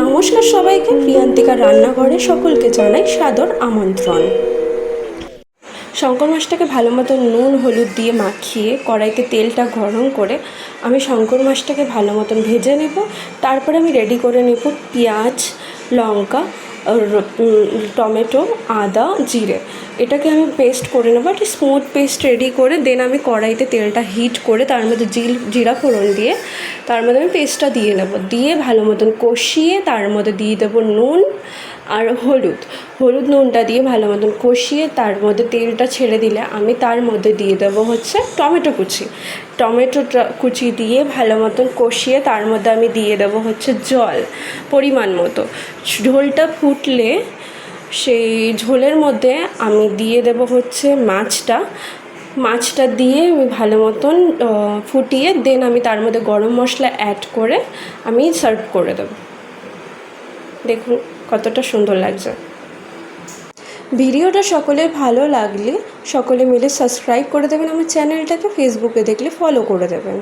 নমস্কার সবাইকে, প্রিয়ান্তিকা রান্নাঘরে সকলকে জানাই সাদর আমন্ত্রণ। শঙ্কর মাছটাকে ভালো মতো নুন হলুদ দিয়ে মাখিয়ে কড়াইতে তেলটা গরম করে আমি শঙ্কর মাছটাকে ভালো মতন ভেজে নেব। তারপরে আমি রেডি করে নেব পেঁয়াজ, লঙ্কা, টমেটো, আদা, জিরে। এটাকে আমি পেস্ট করে নেবো, একটা স্মুথ পেস্ট রেডি করে দেন আমি কড়াইতে তেলটা হিট করে তার মধ্যে জিরা ফোড়ন দিয়ে তার মধ্যে আমি পেস্টটা দিয়ে নেবো। দিয়ে ভালো মতন কষিয়ে তার মধ্যে দিয়ে দেবো নুন আর হলুদ নুনটা দিয়ে ভালো মতন কষিয়ে তার মধ্যে তেলটা ছেড়ে দিলে আমি তার মধ্যে দিয়ে দেবো হচ্ছে টমেটোটা কুচি দিয়ে ভালো মতন কষিয়ে তার মধ্যে আমি দিয়ে দেবো হচ্ছে জল পরিমাণ মতো। ঝোলটা ফুটলে সেই ঝোলের মধ্যে আমি দিয়ে দেবো হচ্ছে মাছটা দিয়ে আমি ভালো মতন ফুটিয়ে দেন আমি তার মধ্যে গরম মশলা অ্যাড করে আমি সার্ভ করে দেবো। দেখুন কতটা সুন্দর লাগছে। ভিডিওটা সকলের ভালো লাগলে সকলে মিলে সাবস্ক্রাইব করে দেবেন আমার চ্যানেলটাকে, ফেসবুকে দেখলে ফলো করে দেবেন।